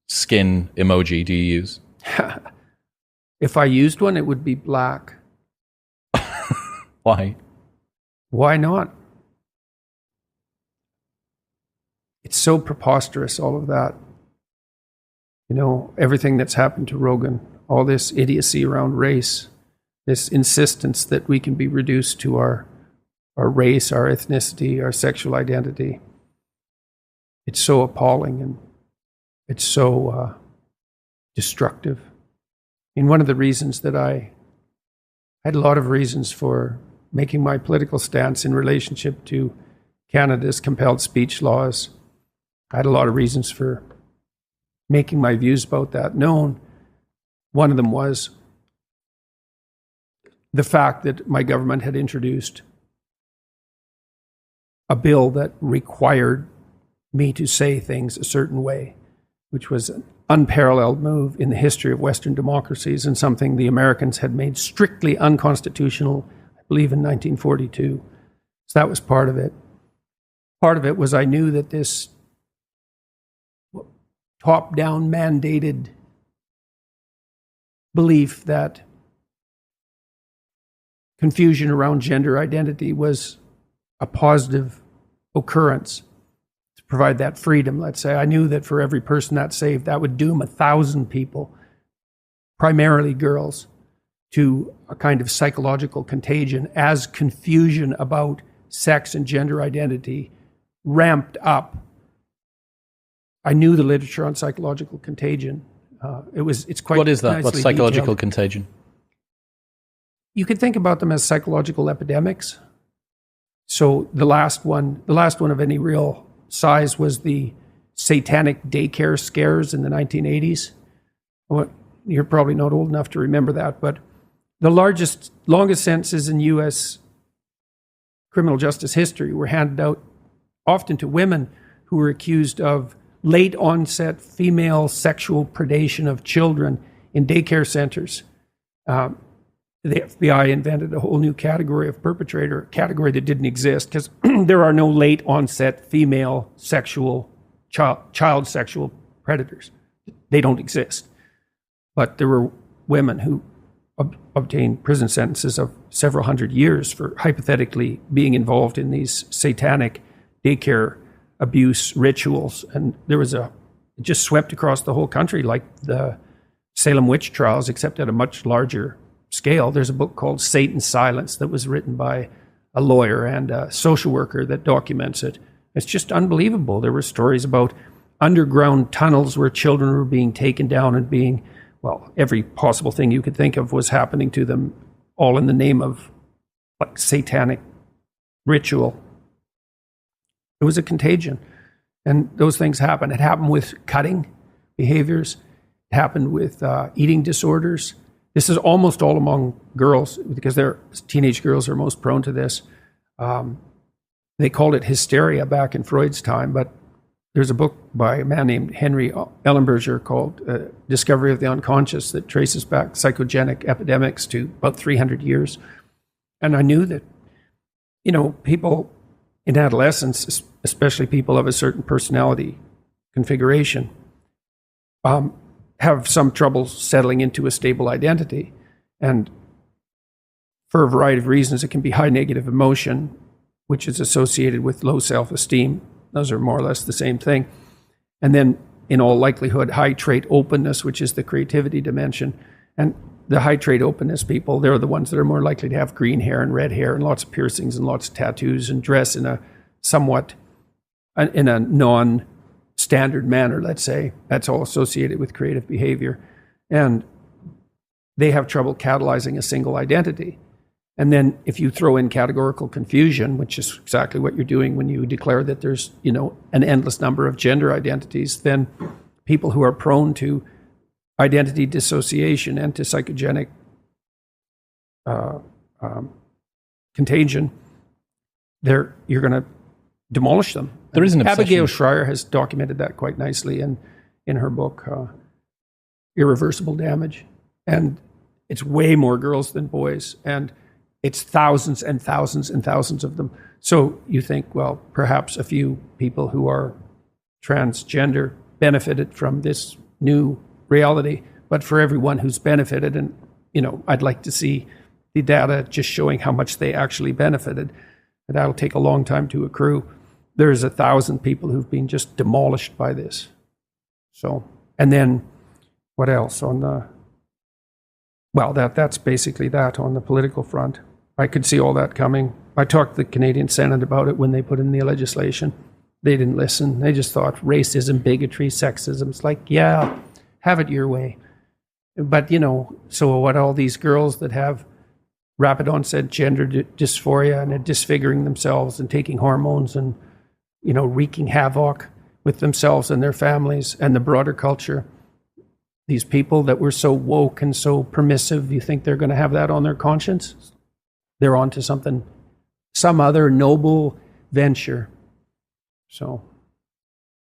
skin emoji do you use? If I used one, it would be black. Why? Why not? It's so preposterous, all of that. You know, everything that's happened to Rogan, all this idiocy around race, this insistence that we can be reduced to our race, our ethnicity, our sexual identity. It's so appalling and it's so destructive. And one of the reasons that I had a lot of reasons for making my political stance in relationship to Canada's compelled speech laws. I had a lot of reasons for making my views about that known. One of them was the fact that my government had introduced a bill that required me to say things a certain way, which was an unparalleled move in the history of Western democracies and something the Americans had made strictly unconstitutional, I believe in 1942. So that was part of it. Part of it was I knew that this top-down mandated belief that confusion around gender identity was a positive occurrence to provide that freedom, let's say. I knew that for every person that saved, that would doom 1,000 people, primarily girls, to a kind of psychological contagion as confusion about sex and gender identity ramped up. I knew the literature on psychological contagion. It's quite. What is that? What's psychological detailed. Contagion? You could think about them as psychological epidemics. So the last one of any real size was the satanic daycare scares in the 1980s. Well, you're probably not old enough to remember that, but the longest sentences in U.S. criminal justice history were handed out often to women who were accused of late onset female sexual predation of children in daycare centers. The FBI invented a whole new category of perpetrator, a category that didn't exist because there are no late onset female sexual child sexual predators. They don't exist. But there were women who obtained prison sentences of several hundred years for hypothetically being involved in these satanic daycare abuse rituals. And there was it just swept across the whole country like the Salem witch trials, except at a much larger scale. There's a book called Satan's Silence that was written by a lawyer and a social worker that documents it. It's just unbelievable. There were stories about underground tunnels where children were being taken down and being, well, every possible thing you could think of was happening to them, all in the name of like satanic ritual. It was a contagion. And those things happen. It happened with cutting behaviors. It happened with eating disorders. This is almost all among girls because teenage girls are most prone to this. They called it hysteria back in Freud's time, but there's a book by a man named Henry Ellenberger called Discovery of the Unconscious that traces back psychogenic epidemics to about 300 years. And I knew that, people in adolescence, especially people of a certain personality configuration, have some trouble settling into a stable identity. And for a variety of reasons, it can be high negative emotion, which is associated with low self-esteem. Those are more or less the same thing. And then, in all likelihood, high trait openness, which is the creativity dimension. And the high trait openness people, they're the ones that are more likely to have green hair and red hair and lots of piercings and lots of tattoos and dress in a non-standard manner, let's say. That's all associated with creative behavior. And they have trouble catalyzing a single identity. And then if you throw in categorical confusion, which is exactly what you're doing when you declare that there's, an endless number of gender identities, then people who are prone to identity dissociation and to psychogenic contagion, you're going to demolish them. There is an obsession. Abigail Schreier has documented that quite nicely in her book, Irreversible Damage. And it's way more girls than boys. And it's thousands and thousands and thousands of them. So you think, well, perhaps a few people who are transgender benefited from this new reality, but for everyone who's benefited. And, I'd like to see the data just showing how much they actually benefited. And that'll take a long time to accrue. There's 1,000 people who've been just demolished by this. So, and then what else that's basically that on the political front. I could see all that coming. I talked to the Canadian Senate about it when they put in the legislation. They didn't listen. They just thought racism, bigotry, sexism. It's like, yeah, have it your way. But, so what, all these girls that have rapid onset gender dysphoria and are disfiguring themselves and taking hormones and, wreaking havoc with themselves and their families and the broader culture. These people that were so woke and so permissive, you think they're going to have that on their conscience? They're on to something, some other noble venture. So